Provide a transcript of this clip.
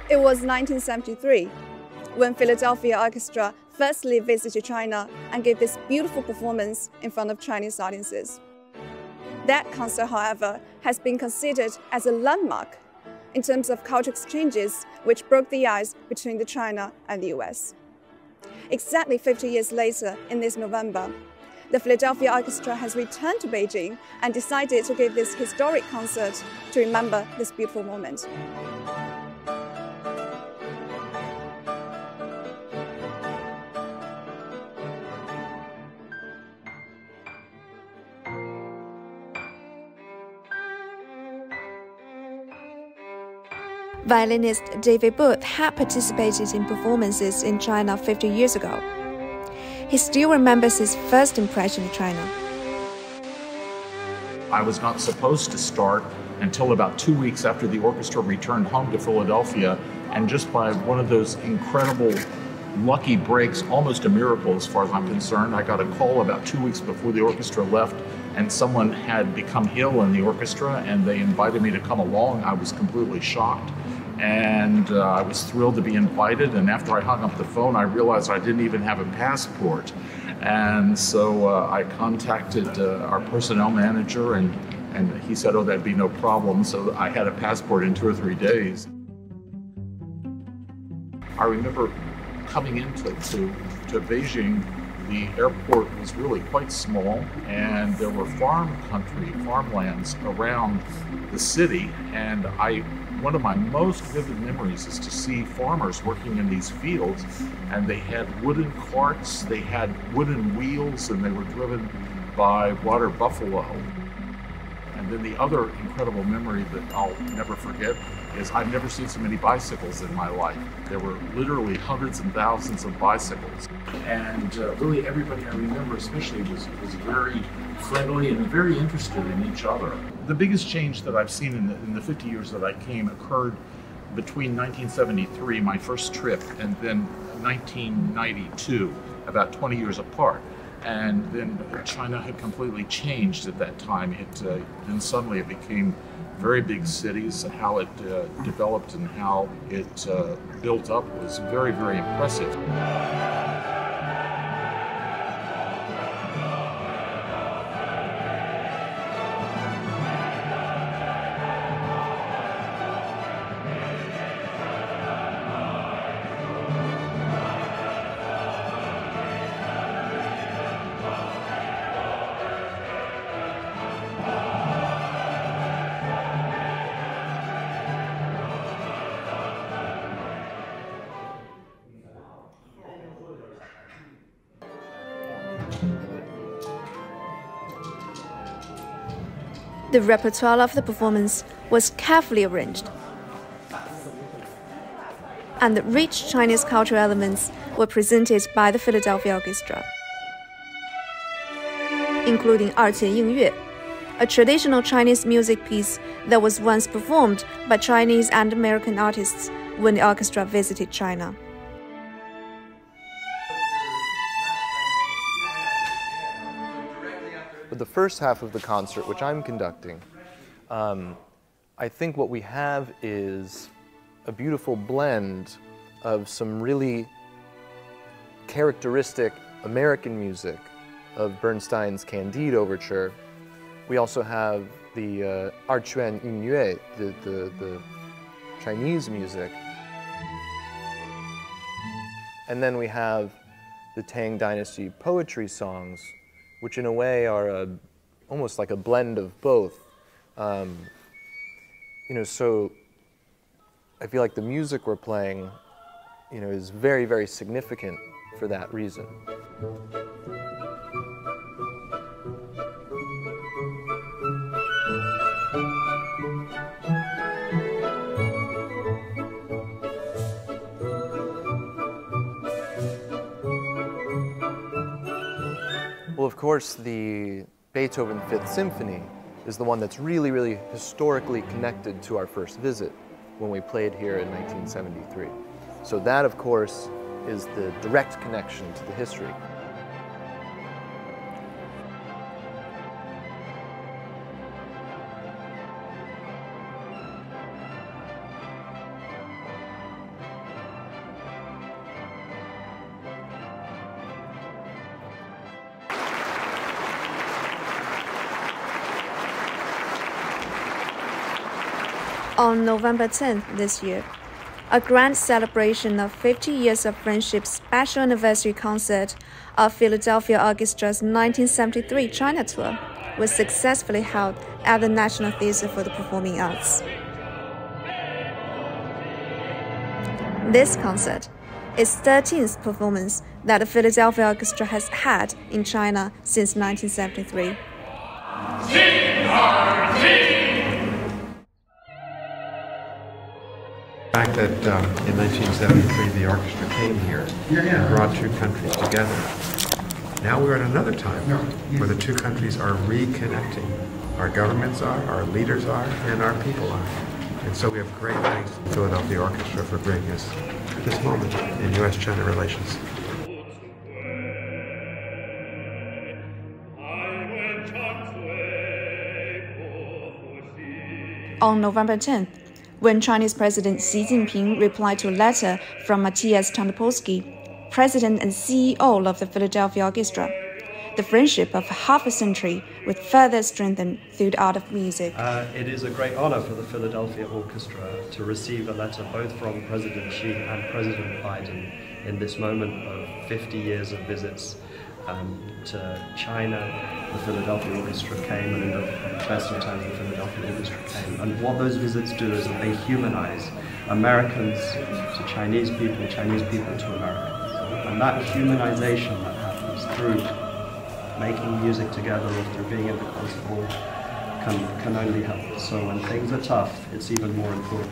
It was 1973 when Philadelphia Orchestra firstly visited China and gave this beautiful performance in front of Chinese audiences. That concert, however, has been considered as a landmark in terms of cultural exchanges which broke the ice between China and the US. Exactly 50 years later, in this November, the Philadelphia Orchestra has returned to Beijing and decided to give this historic concert to remember this beautiful moment. Violinist David Booth had participated in performances in China 50 years ago. He still remembers his first impression of China. I was not supposed to start until about 2 weeks after the orchestra returned home to Philadelphia, and just by one of those incredible lucky breaks, almost a miracle as far as I'm concerned, I got a call about 2 weeks before the orchestra left, and someone had become ill in the orchestra and they invited me to come along. I was completely shocked, and I was thrilled to be invited, and after I hung up the phone I realized I didn't even have a passport. And so I contacted our personnel manager, and he said, oh, that'd be no problem. So I had a passport in 2 or 3 days. I remember coming into Beijing. The airport was really quite small, and there were farmlands around the city, and one of my most vivid memories is to see farmers working in these fields, and they had wooden carts, they had wooden wheels, and they were driven by water buffalo. And then the other incredible memory that I'll never forget is I've never seen so many bicycles in my life. There were literally hundreds and thousands of bicycles. And really everybody I remember especially was very friendly and very interested in each other. The biggest change that I've seen in the 50 years that I came occurred between 1973, my first trip, and then 1992, about 20 years apart. And then China had completely changed at that time. Then suddenly it became very big cities. How it developed and how it built up was very, very impressive. The repertoire of the performance was carefully arranged, and the rich Chinese cultural elements were presented by the Philadelphia Orchestra, including 二键音乐, a traditional Chinese music piece that was once performed by Chinese and American artists when the orchestra visited China. But the first half of the concert, which I'm conducting, I think what we have is a beautiful blend of some really characteristic American music of Bernstein's Candide Overture. We also have the 二键音乐, the Chinese music. And then we have the Tang Dynasty poetry songs, which in a way are almost like a blend of both. So I feel like the music we're playing, is very, very significant for that reason. Well, of course, the Beethoven Fifth Symphony is the one that's really, really historically connected to our first visit when we played here in 1973. So that, of course, is the direct connection to the history. On November 10th this year, a grand celebration of 50 years of friendship special anniversary concert of Philadelphia Orchestra's 1973 China tour was successfully held at the National Theatre for the Performing Arts. This concert is 13th performance that the Philadelphia Orchestra has had in China since 1973. The fact that in 1973 the orchestra came here and brought two countries together. Now we're at another time where the two countries are reconnecting. Our governments are, our leaders are, and our people are. And so we have great thanks to the Philadelphia Orchestra for bringing us to this moment in U.S.-China relations. On November 10th, when Chinese President Xi Jinping replied to a letter from Matthias Tandopolsky, President and CEO of the Philadelphia Orchestra, the friendship of half a century would further strengthen through the art of music. It is a great honor for the Philadelphia Orchestra to receive a letter both from President Xi and President Biden in this moment of 50 years of visits to China. The Philadelphia Orchestra came, and in the best of times the Philadelphia Orchestra came. And what those visits do is that they humanize Americans to Chinese people to Americans. And that humanization that happens through making music together or through being in the concert hall can only help. So when things are tough, it's even more important.